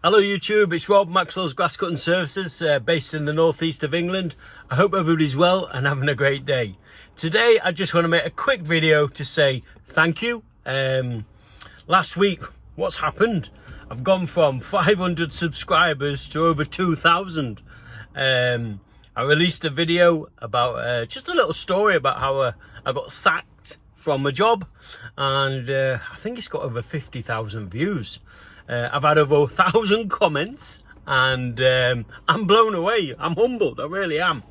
Hello YouTube, it's Rob, Maxwell's Grass Cutting Services, based in the northeast of England. I hope everybody's well and having a great day. Today I just want to make a quick video to say thank you. Last week, what's happened? I've gone from 500 subscribers to over 2,000. I released a video about just a little story about how I got sacked from a job, and I think it's got over 50,000 views. I've had over 1,000 comments, and I'm blown away. I'm humbled, I really am.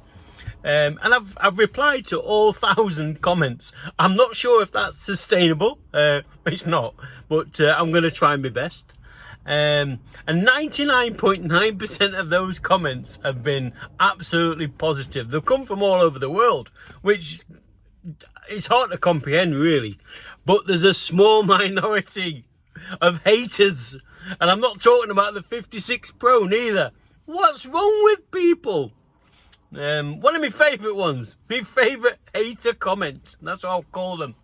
And I've replied to all 1,000 comments. I'm not sure if that's sustainable. It's not, but I'm going to try my best. And 99.9% of those comments have been absolutely positive. They've come from all over the world, which is hard to comprehend, really. But there's a small minority of haters, and I'm not talking about the 56 Pro neither. What's wrong with people? One of my favourite ones, my favourite hater comment, that's what I'll call them.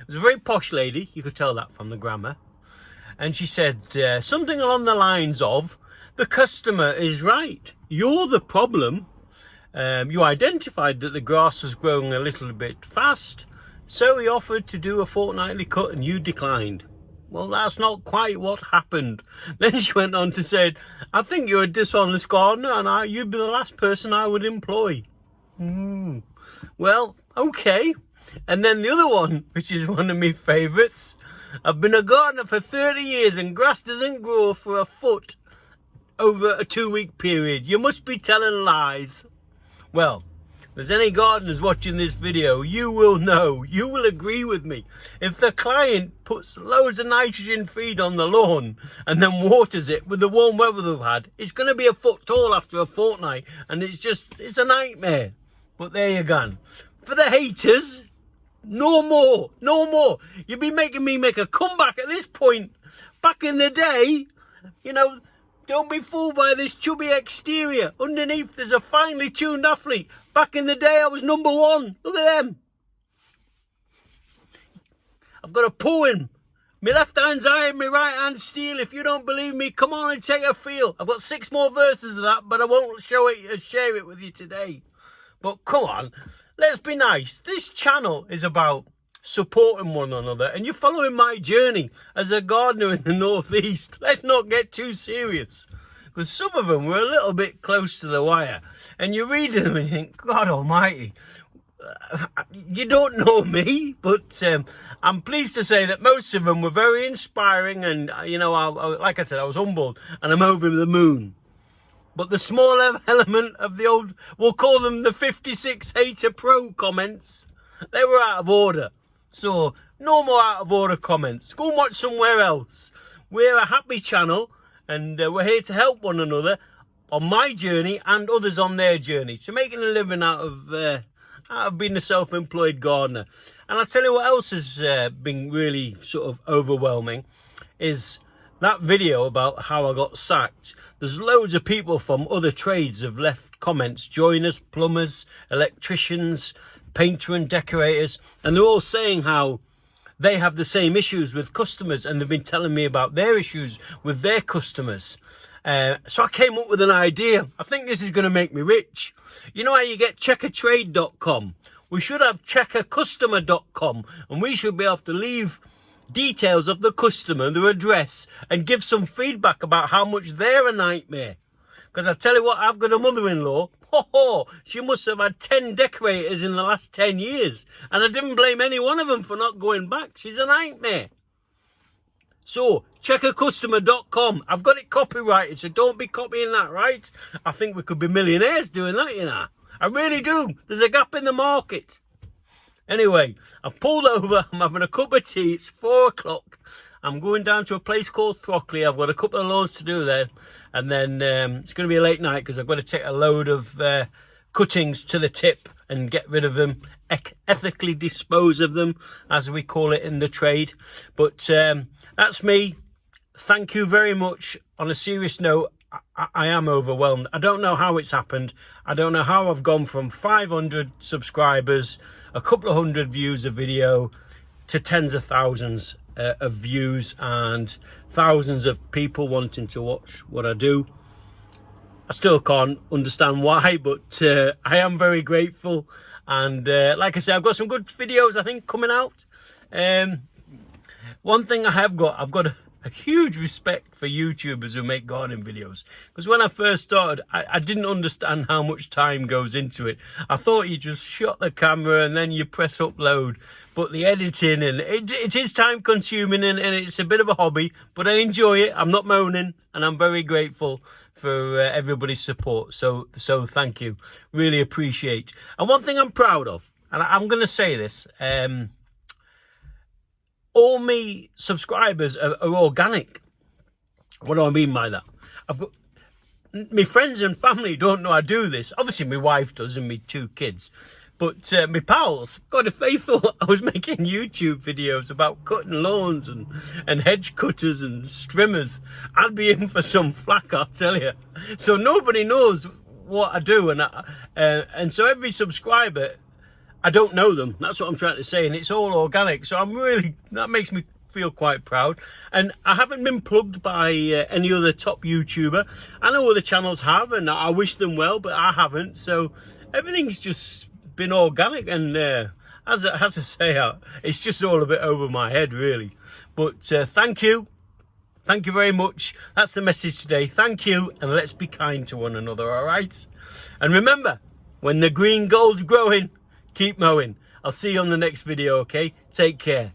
It was a very posh lady, you could tell that from the grammar, and she said something along the lines of, the customer is right, you're the problem. You identified that the grass was growing a little bit fast, so he offered to do a fortnightly cut and you declined. Well, that's not quite what happened. Then she went on to say, I think you're a dishonest gardener and you'd be the last person I would employ. Well, okay. And then the other one, which is one of my favourites. I've been a gardener for 30 years and grass doesn't grow for a foot over a 2-week period. You must be telling lies. Well, if there's any gardeners watching this video, you will know, you will agree with me. If the client puts loads of nitrogen feed on the lawn and then waters it with the warm weather they've had, it's going to be a foot tall after a fortnight, and it's a nightmare. But there you go. For the haters, no more, no more. You've been making me make a comeback at this point. Back in the day, you know, don't be fooled by this chubby exterior. Underneath there's a finely tuned athlete. Back in the day I was number one. Look at them. I've got a poem. My left hand's iron, my right hand's steel. If you don't believe me, come on and take a feel. I've got 6 more verses of that, but I won't share it with you today. But come on, let's be nice. This channel is about supporting one another, and you're following my journey as a gardener in the northeast. Let's not get too serious, because some of them were a little bit close to the wire, and you read them and you think, God almighty, you don't know me, but I'm pleased to say that most of them were very inspiring, and you know, like I said, I was humbled and I'm over the moon. But the smaller element of the old, we'll call them the 56 hater pro comments, they were out of order. So, no more out of order comments. Go and watch somewhere else. We're a happy channel, and we're here to help one another on my journey and others on their journey to making a living out of being a self-employed gardener. And I'll tell you what else has been really sort of overwhelming is that video about how I got sacked. There's loads of people from other trades have left comments, joiners, plumbers, electricians, painter and decorators, and they're all saying how they have the same issues with customers, and they've been telling me about their issues with their customers. So I came up with an idea. I think this is going to make me rich. You know how you get checkertrade.com? We should have checkercustomer.com, and we should be able to leave details of the customer, their address, and give some feedback about how much they're a nightmare. Because I tell you what, I've got a mother-in-law. She must have had 10 decorators in the last 10 years. And I didn't blame any one of them for not going back. She's a nightmare. So, checkercustomer.com. I've got it copyrighted, so don't be copying that, right? I think we could be millionaires doing that, you know. I really do. There's a gap in the market. Anyway, I pulled over. I'm having a cup of tea. It's 4 o'clock. I'm going down to a place called Throckley. I've got a couple of loads to do there. And then it's going to be a late night because I've got to take a load of cuttings to the tip and get rid of them, ethically dispose of them, as we call it in the trade. But that's me. Thank you very much. On a serious note, I am overwhelmed. I don't know how it's happened. I don't know how I've gone from 500 subscribers, a couple of hundred views a video, to tens of thousands. of views and thousands of people wanting to watch what I do. I still can't understand why, but I am very grateful. And like I said, I've got some good videos, I think, coming out. One thing I've got a huge respect for YouTubers who make gardening videos, because when I first started, I didn't understand how much time goes into it. I thought you just shot the camera and then you press upload, but the editing, and it is time consuming, and it's a bit of a hobby, but I enjoy it. I'm not moaning, and I'm very grateful for everybody's support. So thank you, really appreciate. And one thing I'm proud of, and I'm going to say this, all me subscribers are organic. What do I mean by that? I've got my friends and family don't know I do this. Obviously my wife does and me 2 kids. But my pals, God faithful, I was making YouTube videos about cutting lawns and hedge cutters and strimmers. I'd be in for some flack, I'll tell you. So nobody knows what I do, and so every subscriber, I don't know them. That's what I'm trying to say, and it's all organic. So that makes me feel quite proud. And I haven't been plugged by any other top YouTuber. I know other channels have, and I wish them well, but I haven't. So everything's just been organic, and as I say, it's just all a bit over my head, really. But thank you very much. That's the message today. Thank you, and let's be kind to one another, all right? And remember, when the green gold's growing, keep mowing. I'll see you on the next video, okay? Take care.